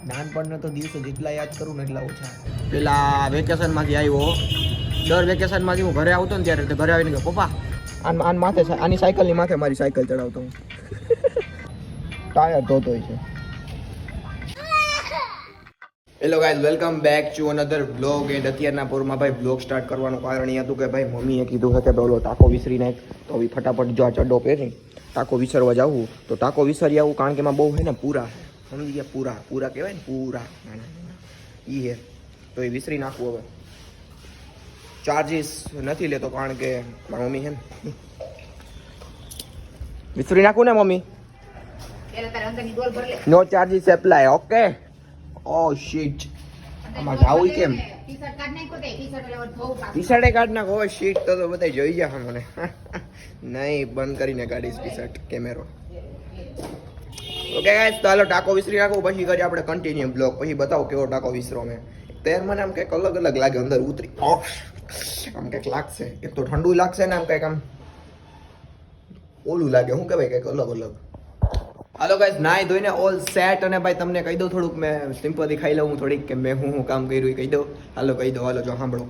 નાનપણના તો દિવસો જેટલા યાદ કરું ને એટલા ઓછા. પેલા વેકેશનમાંથી આવ્યો, દર વેકેશનમાંથી હું ઘરે આવતો ને ત્યારે ઘરે આવીને ગયો પપ્પા આન માથે આની સાયકલની માથે મારી સાયકલ ચડાવતો હું. ટાયર ધોતો છે. Hello guys, welcome back to another blog. And અત્યારના પોરમાં ભાઈ બ્લોગ સ્ટાર્ટ કરવાનું કારણ એ હતું કે ભાઈ મમ્મીએ કીધું કે પેલો ટાંકો વિસરી નાખ, તો હવે ફટાફટ જો આ ચડ્ડો પહેરી ટાંકો વિસરવા જાવું તો ટાંકો વિસરી આવું, કારણ કે એમાં બહુ છે ને પૂરા સમજી ગયા, પૂરા કહેવાય ને પૂરા ઈ હે, તો એ વિસરી નાખવું. હવે ચાર્જીસ નથી લેતો કારણ કે મારી મમ્મી છે ને વિસરી નાખવું ને મમ્મી, નો ચાર્જીસ એપ્લાય. ઓકે. ઓ શીટ, આમાં જાવું કેમ? ટી શર્ટે કાઢ નાખો. ઓ શીટ, તો બધા જોઈ જાય મને. નહીં, બંધ કરીને કાઢીશ ટી શર્ટ કેમેરો. ઓકે ગાઈસ, તો હાલો ટાંકો વિસરી નાખો, પછી કરીએ આપણે કન્ટિન્યુ બ્લોગ. પછી બતાવો કેવો ટાંકો વિસરો મેં. તેર મને આમ કંઈક અલગ અલગ લાગે અંદર ઉતરી, આમ કંઈક લાગશે. એક તો ઠંડુ લાગશે ને આમ કંઈક આમ ઓલું લાગે, શું કહેવાય, કંઈક અલગ અલગ. હાલો ગાઈસ, નાઈ ધોઈને ઓલ સેટ. અને ભાઈ તમને કહી દઉં થોડુંક, મેં સિમ્પથી ખાઈ લઉં થોડીક કે મેં હું કામ કર્યું એ કહી દઉં. હાલો કહી દઉં. હાલો જો સાંભળો.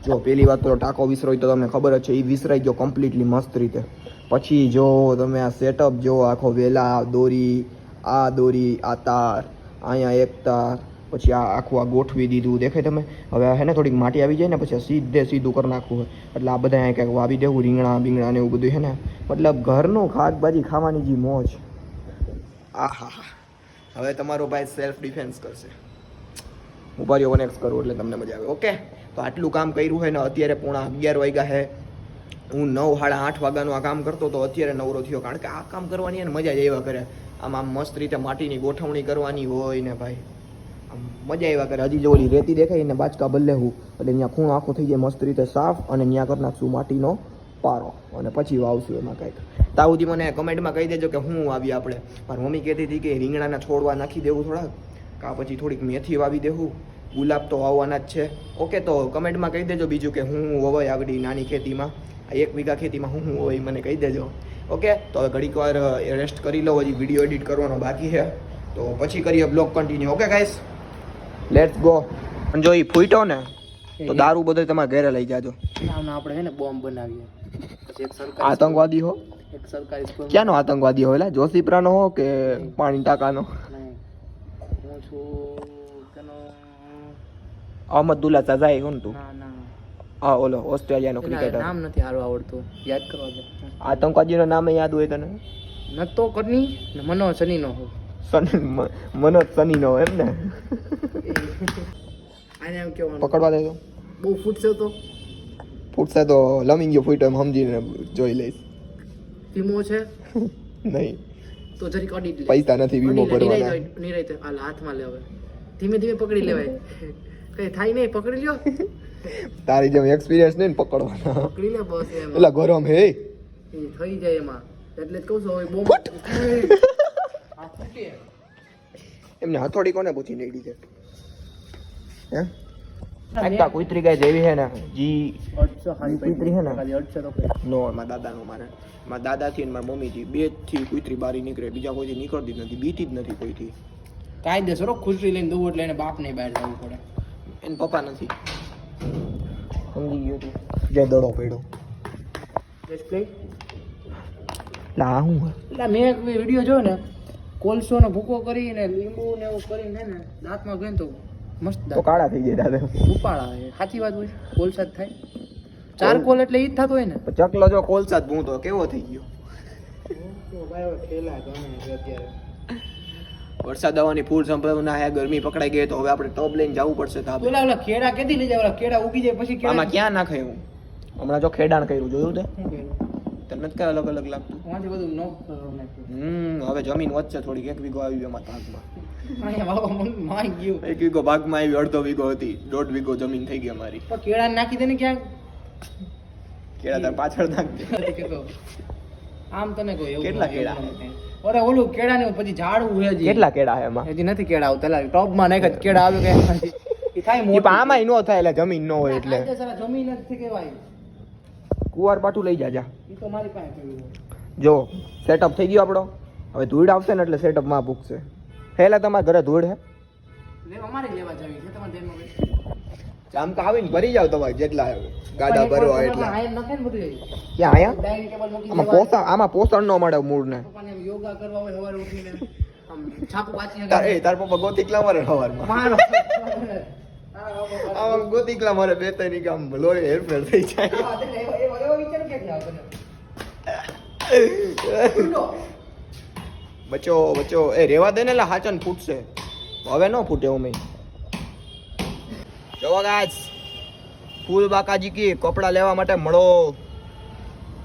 જો પહેલી વાત તો ટાંકો વિસરો તો તમને ખબર જ છે, એ વિસરાઈ ગયો કમ્પ્લીટલી મસ્ત રીતે. પછી જો તમે આ સેટઅપ જો આખો વેલા દોરી, આ તાર, અહીંયા એક તાર, પછી આ આખું આ ગોઠવી દીધું, દેખાય તમે? હવે હે ને થોડીક માટી આવી જાય ને પછી સીધું કરી નાખવું હોય, એટલે આ બધા કંઈક વાવી દેવું, રીંગણા ને એવું બધું છે ને, મતલબ ઘરનું શાકભાજી ખાવાની જે મોજ. આહા, હવે તમારો ભાઈ સેલ્ફ ડિફેન્સ કરશે. ઉભારીઓ કનેક્ટ કરું એટલે તમને મજા આવે. ઓકે, તો આટલું કામ કર્યું હોય ને, અત્યારે 11:30 વાગ્યા છે. હું 9-8 વાગ્યાનું આ કામ કરતો તો અત્યારે નવરો થયો, કારણ કે આ કામ કરવાની એને મજા જ આવ્યા કરે. આમ મસ્ત રીતે માટીની ગોઠવણી કરવાની હોય ને ભાઈ, આમ મજા આવ્યા કરે. હજી જો ઓલી રેતી દેખાય ને બાચકા બદલે હું, એટલે ત્યાં ખૂણો આખો થઈ જાય મસ્ત રીતે સાફ, અને ત્યાં કરી નાખશું માટીનો પારો, અને પછી વાવશું એમાં કંઈક. ત્યાં સુધી મને કમેન્ટમાં કહી દેજો કે હું આવી. આપણે મારી મમ્મી કહેતી હતી કે રીંગણાના છોડવા નાખી દેવું થોડાક, કાં પછી થોડીક મેથી વાવી દેવું, ગુલાબ તો વાવવાના જ છે. ઓકે, તો કમેન્ટમાં કહી દેજો બીજું કે હું વવાય આગળ નાની ખેતીમાં, 1 વીઘા ખેતીમાં હું હોય મને કહી દેજો. ઓકે, તો હવે ઘડીક વાર રેસ્ટ કરી લો, હજી વિડીયો એડિટ કરવાનો બાકી છે, તો પછી કરીએ blog continue. Okay guys, let's go. જો એ ફૂટ્યો ને તો દારૂ બધો તમારે ઘરે લઈ જાજો. આપણે છે ને બોમ્બ બનાવીએ. પછી એક સરકારી આતંકવાદી હો? એક સરકારી સ્કૂલ. ક્યાંનો આતંકવાદી હો? એટલે જોશીપરાનો હો કે પાણી ટાંકાનો? હું છું કેનો અહમદુલ્લા સજાઈ હો ને તું? ના હા, ઓલો ઓસ્ટ્રેલિયાનો ક્રિકેટર. નામ નથી હારું આવડતું, યાદ કરવા દે. આતંકવાદીનો નામ યાદ હોય તને? નતો કરની ને મનો સનીનો હો. મનોજ સનીનો એમ ને? આને એમ કેવાનું પકડવા દે તો બહુ ફૂટશે તો ફૂટશે તો લમી ગયો, ફૂટ્યો એમ સમજીને જોઈ લઈશ. ધીમો છે નહીં તો જરીક અડી લે. પૈસા નથી વીમો ભરવાના. નિરાયતે હાલ હાથમાં લે. હવે ધીમે ધીમે પકડી લેવાય, કઈ થાય નહીં, પકડી લ્યો. તારી જેમ એક્સપિરિયન્સ નહીં ને પકડવાના. પકડી લે બસ એમ. એટલે ગરમ હે એ થઈ જાય એમાં, એટલે જ કહું છું હવે બોમ્બ આ ફૂટે. એમને હથોડી કોને પૂછી નીકળી છે? હે આ કુતરી ગાય જેવી છે ને જી, કુતરી છે ને નો મારા દાદાનો, મારા દાદાથી ને મારા મમ્મીથી બે થી કુતરી બારી નીકળે, બીજા કોઈથી નીકળતી જ નથી, બીતી જ નથી કોઈથી. કાયદેસર ખુશી લઈને દઉં એટલે એને બાપ નહીં બહાર જવું પડે. એને પપ્પા નથી, સમજી ગયો તું? જે દડો પડ્યો લા હું એટલે મેં એક વિડીયો જોયો ને, કોલસો નો ભૂકો કરીને લીંબુ ને એવું કરીને ને દાંતમાં ગયો તો મસ્ત તો કાળા થઈ ગયા દાદા. ઉપાડા. સાચી વાત હોય, કોલસા જ થાય. ચારકોલ એટલે ઈ જ થતો હોય ને. ચકલો જો કોલસા જ ભૂંતો કેવો થઈ ગયો. વરસાદ આવવાની ફૂલ સંભાવના છે, ગરમી પકડાઈ ગઈ તો હવે આપણે ટોપ લઈને જવું પડશે. ઓલા ખેડા કેદી લઈ જાય? ખેડા ઉગી જાય પછી આમાં ક્યાં નાખે? હું હમણાં જો ખેડાણ કર્યું જોયું તે? તને જ કઈ અલગ અલગ લાગતું? વાંચી બધું નો. હવે જમીન વચ્ચે થોડીક 1 વીઘો આવી એમાં ભાગમાં. અહીંયા બાબા માઈ ગયું. 1 વીઘો ભાગમાં આવી, 1/2 વીઘો હતી, 1.5 વીઘો જમીન થઈ ગઈ અમારી. પણ કેળા નાખી દે ને ક્યાંક. કેળા તાર પાછળ નાખ દે. આમ તને કોઈ એવું કેટલા કેળા? અરે ઓલું કેળા ને પછી ઝાડવું છે. કેટલા કેળા છે એમાં? હજી નથી કેળા આવતા. ટોપ માં નાખ કેળા આવે કે એ થાય મોટી. આમાં નો થાય એટલે જમીન નો હોય એટલે જમીન જ કહેવાય. કુવાર પાટું લઈ જાજા. એ તો મારી પાસે જો સેટઅપ થઈ ગયો આપણો. હવે ધૂળ આવશે ને એટલે સેટઅપ માં પૂગશે. હેલા તમારા ઘરે ધૂળ હે અમારે લેવા જાવી છે તમારે ધ્યાનમાં હોય. ચામકા આવીને ભરી જાવ તમારે જેટલા ગાડા ભરવા એટલા આયન નખે ને બધું ક્યાં આયા ડાઇનિંગ ટેબલ મૂકી આમાં પોષણ આમાં પોષણ ન મળે મૂળ ને પપ્પાને એમ યોગા કરવા હોય સવારે ઉઠીને આમ છાપું વાંચીને તાર પપ્પા ગોતિકલા મારે સવારમાં મારો આમ ગોતિકલા મારે બે ત્રણ કામ લોહી હેરફેર થઈ જાય એવો વિચાર ક્યાંથી આવે બચો બચો એ રેવા દે ને લા હાચન ફૂટશે હવે ન ફૂટે ઓમે જોવા ગાઈસ ફૂલ બાકાજી કી કપડા લેવા માટે મળો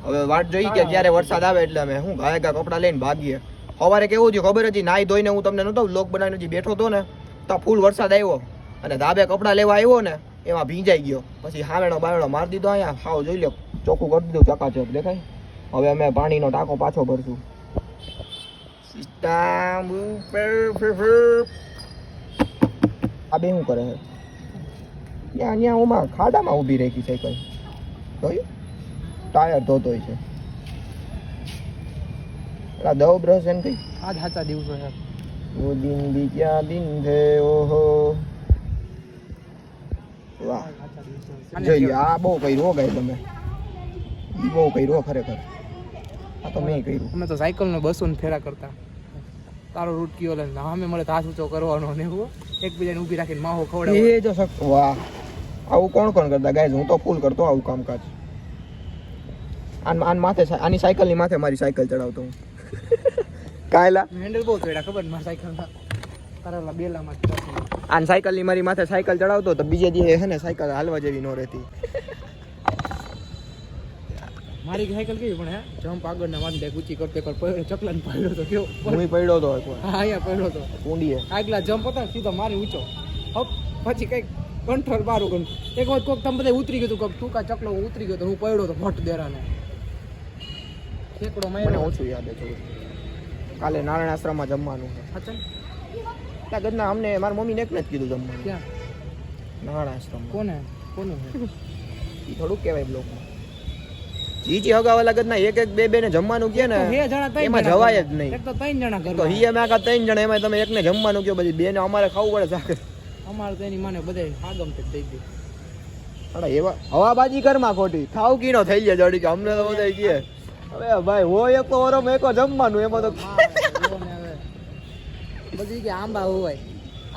હવે વાટ જોઈ કે જ્યારે વરસાદ આવે એટલે અમે હું ગાય ગા કપડા લઈને ભાગીએ સવારે કેવું થયું ખબર હતી નાઈ ધોઈને હું તમને નતો લોક બનાવીને હજી બેઠો હતો ને તો ફૂલ વરસાદ આવ્યો અને ધાબે કપડા લેવા આવ્યો ને એમાં ભીંજાઈ ગયો પછી હાવેણો બાવેણો મારી દીધો અહીંયા હાવ જોઈ લો ચોખ્ખું કરી દીધું ચકાચક દેખાય હવે અમે પાણીનો ટાંકો પાછો ભરશું આ બે શું કરે છે ત્યાં ત્યાં ઓમાં ખાડામાં ઊભી રાખી સાયકલ જોયું ટાયર ધોતો છે પેલા દવ બ્રશ એમ કઈ આજ સાચા દિવસો છે वो दिन भी क्या दिन थे ओहो વાહ જોઈ આ બહુ કર્યું હો ગાય તમે ઈ બહુ કર્યું હો ખરેખર આ તો મેં કર્યું અમે તો સાયકલનો 200 ને ફેરા કરતા તારો રૂટ કયો લે અમે મળે હાથ ઊંચો કરવાનો ને એવું એકબીજાને ઊભી રાખીને માહો ખવડાવવાનો એ જો વાહ આવું કોણ કોણ કરતા ગાય હું તો ફૂલ કરતો આવું કામકાજ આન માથે આની સાયકલની માથે મારી સાયકલ ચડાવતો હું કાયલા હેન્ડલ બહુ તોડ્યા ખબર મારા સાયકલના તારા બેલામાં આન સાયકલની મારી માથે સાયકલ ચડાવતો તો બીજે દિવસે હે ને સાયકલ હાલવા જેવી ન રહેતી મારી સાયકલ કેવી પણ હે જમ્પ આગળ ના મારી દે ઊંચી કરતે કર ચકલાને પડ્યો તો કેવો હું પડ્યો તો હા અહીંયા પડ્યો તો કુંડીએ આગલા જમ્પ હતા સીધો મારી ઊંચો હપ પછી કઈક કંટ્રોલ બારું ગયું એક વખત કોક તમે બધા ઉતરી ગયું તું કોક ટૂંકા ચકલો ઉતરી ગયો તો હું પડ્યો તો ફટ દેરાને ઠેકડો મને માર્યો ઓછું યાદ છે કાલે નારાયણ આશ્રમમાં જમવાનું છે અચન ત્યાં ગદના અમને મારી મમ્મીને એકને જ કીધું જમવાનું ક્યાં નારાયણ આશ્રમમાં કોને એ થોડુંક કહેવાય બ્લોકમાં જીજી હગાવાલા ગદના એક એક બે ને જમવાનું કહે ને બે જણા ત્રણ એમાં જણા જવાય જ નહીં એક તો 3 જણા તો ઘરમાં ઈ અમે આખા 3 જણા એમાં તમે એકને જમવાનું કહો પછી બે ને અમારે ખાવું પડે સાકર અમારે તો એની માને બધે આગમ તે દઈ દે અરે એવા હવાબાજી કરમાં ખોટી ખાવ કીનો થઈ જાય જડી કે અમને તો બધા કહે હવે ભાઈ હોય એક ઓરમ એકો જમવાનું એમાં તો બધી કે આંબા હોય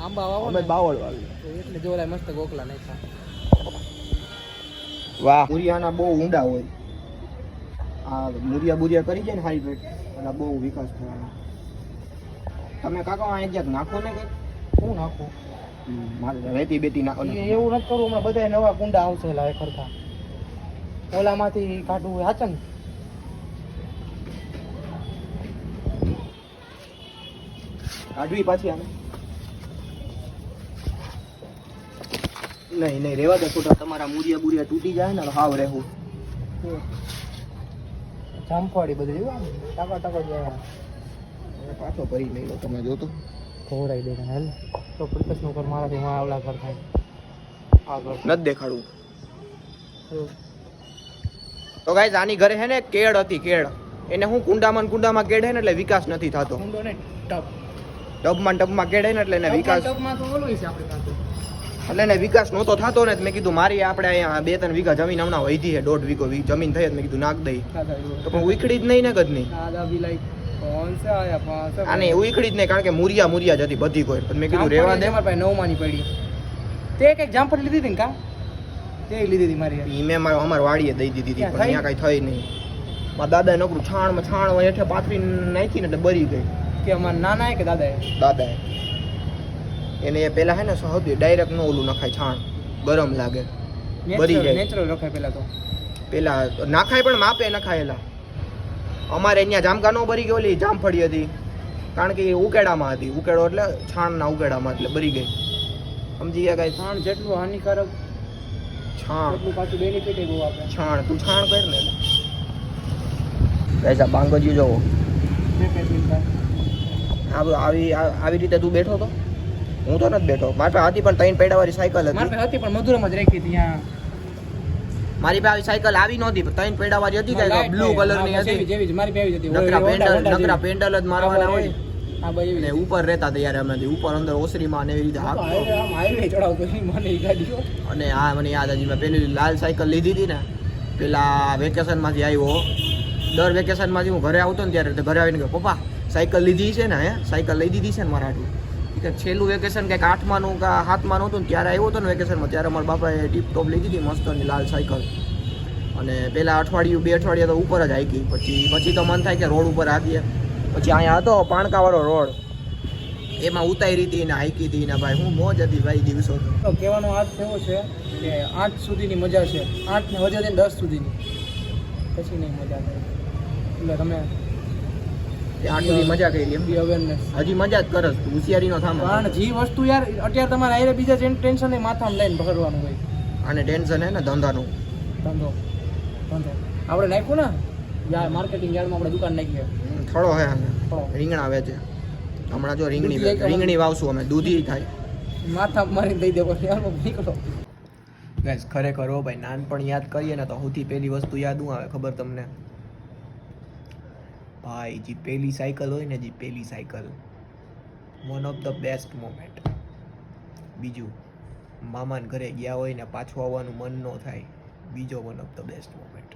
આંબા વાવો અમે ને બાવળ વાવી એટલે જોરાય મસ્ત ગોખલા નાખ્યા વાહ મુરિયાના બહુ ઊંડા હોય આ મુરિયા બુરિયા કરી જાય ને હારી પેટ એટલે બહુ વિકાસ થવાનો તમે કાકા આ એક જાત નાખો ને કઈ શું નાખું મારે રેતી બેતી નાખો ને એવું નથી કરવું હમણાં બધા નવા કુંડા આવશે લાવે ખરખા ઓલામાંથી કાઢવું હોય હાચન કાઢવી પાછી આને નહીં નહીં રેવા દે ખોટા તમારા મુરિયા બુરિયા તૂટી જાય ને હાવ રહેવું જામફળી બધી એવું ટાકા ટાકા જાય પાછો ભરી લઈ લો તમે જોતો ખવડાવી દે હેલ તો પ્રકાશ નું કર મારાથી માં આવલા કર થાય આગળ નથી દેખાડવું તો ગાઈસ આની ઘરે હે ને કેળ હતી કેળ એને હું કુંડામાં કેળ હે ને એટલે વિકાસ નથી થતો ઊંડો ને ટપ ટબમાં કેળ હે ને એટલે એને વિકાસ ટપમાં તો ઓલું છે આપણે પાસે એટલે એને વિકાસ નહોતો થતો ને મેં કીધું મારી આપણે અહીંયા 2-3 વીઘા જમીન હમણાં વધી છે 1.5 વીઘો જમીન થઈ મેં કીધું નાખ દઈ તો પણ ઉખડી જ નહીં ને કદની દાદા બી લાઈક કોણ સે આયા પાસ આને ઉખડી જ નહીં કારણ કે મુરિયા જ હતી બધી કોઈ પણ મેં કીધું રેવા દે મારા પાસે 9 માની પડી તે કઈક જામફળ લીધી હતી ને કા તે લીધી હતી મારી ઈ મેં અમાર વાડીએ દઈ દીધી હતી પણ અહીંયા કઈ થઈ નહીં મારા દાદાએ નકરું છાણ હેઠે પાથરી નાખી ને એટલે બરી ગઈ કે અમારા નાના કે દાદાએ એને એ પેલા હે ને સહદી ડાયરેક્ટ નો ઓલું નખાય છાણ ગરમ લાગે બરી જાય નેચરલ રખાય પેલા નાખાય પણ માપે નખાયેલા અમારે અહીંયા જામકા નો બરી ગઈ ઓલી જામફળી હતી કારણ કે એ ઉકેડામાં હતી ઉકેડો એટલે છાણના ઉકેડામાં એટલે બરી ગઈ સમજી ગયા કઈ છાણ જેટલું હાનિકારક છાણ એટલું પાછું બેનિફિટ બહુ આપે છાણ તું છાણ કર ને પૈસા બાંગજી જોવો આવી રીતે તું બેઠો તો હું તો નથી બેઠો મારી પાસે હતી પણ 3 પૈડા વાળી સાયકલ મારી હતી પાસે હતી પણ મધુરામાં જ રાખી હતી ત્યાં મારી પાસે આવી સાયકલ આવી નહોતી પણ 3 પૈડા વાળી હતી કે બ્લુ કલર ની હતી જેવી જ મારી પાસે આવી હતી નકરા પેન્ડલ જ મારવાના હોય આ ભાઈ અને ઉપર રહેતા હતા યાર અમે ઉપર અંદર ઓસરીમાં ને એવી રીતે હાંકતો આમ હાઈવે ચડાવતો નહીં મને એ ગાડીઓ. અને આ મને યાદ હજી મેં પેલી લાલ સાયકલ લીધી હતી ને પેલા વેકેશનમાંથી આવ્યો દર વેકેશનમાંથી હું ઘરે આવતો ને ત્યારે તો ઘરે આવીને કહ્યું પપ્પા સાયકલ લીધી છે ને સાયકલ લઈ દીધી છે ને મારા હાટું કે છેલ્લું વેકેશન કંઈક 8માનું કે 7માનું હતું ને ત્યારે આવ્યો હતો ને વેકેશનમાં ત્યારે મારા બાપાએ ટીપ ટોપ લીધી હતી મસ્તની લાલ સાયકલ અને પેલા અઠવાડિયું 2 અઠવાડિયા તો ઉપર જ હાકી પછી તો મન થાય કે રોડ ઉપર હાકીએ પછી અહીંયા હતો પાણકાવાળો રોડ એમાં ઉતારી હતી ને હાકી હતી ને ભાઈ હું મોજ હતી ભાઈ દિવસો તો કહેવાનો અર્થ એવો છે કે 8 સુધીની મજા છે 8 ને વધે 10 સુધીની પછી નહીં મજા આવે એટલે તમે ત્યાં સુધી મજા કરી એમ બી અવેરનેસ હજી મજા જ કરસ તું હોશિયારીનો થામ કારણ જે વસ્તુ યાર અત્યારે તમારે આયરે બીજા ટેન્શન એ માથામાં લઈને ભરવાનું હોય અને ટેન્શન હે ને ધંધાનું ધંધો આપણે નાખ્યું ને યાર માર્કેટિંગ યાર્ડમાં આપણે દુકાન નાખીએ થોડો હે આને થોડો. રીંગણા વેચે હમણાં જો દૂધી લઈ કે રીંગણી વાવશું અમે દૂધી થાય માથા મારીને દઈ દેવો યાર નીકળો ગાઈસ ખરેખર હો ભાઈ નાનપણ યાદ કરીએ ને તો સૌથી પહેલી વસ્તુ યાદ શું આવે ખબર તમને ભાઈ જે પહેલી સાયકલ હોય ને જે પહેલી cycle one of the best moment બીજું મામાને ઘરે ગયા હોય ને પાછું આવવાનું મન ન થાય બીજો one of the best moment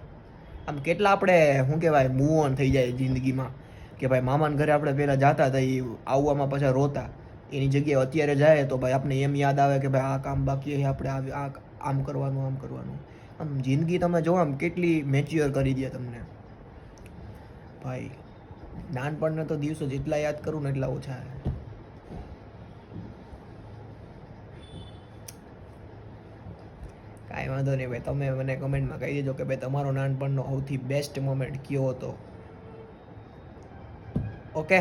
આમ કેટલા આપણે શું કહેવાય મૂવ ઓન થઈ જાય જિંદગીમાં કે ભાઈ મામાને ઘરે આપણે પહેલાં જાતા હતા એ આવવામાં પાછા રોતા એની જગ્યાએ અત્યારે જાય તો ભાઈ આપણે એમ યાદ આવે કે ભાઈ આ કામ બાકી છે આપણે આ આમ કરવાનું આમ જિંદગી તમે જો આમ કેટલી મેચ્યોર કરી દે તમને ભાઈ નાનપણના તો દિવસો જેટલા યાદ કરું ને એટલા ઓછા છે કાંઈ વાંધો નહીં ભાઈ તમે મને કમેન્ટમાં કહી દેજો કે ભાઈ તમારો નાનપણનો સૌથી બેસ્ટ મોમેન્ટ કયો હતો ઓકે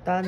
તાન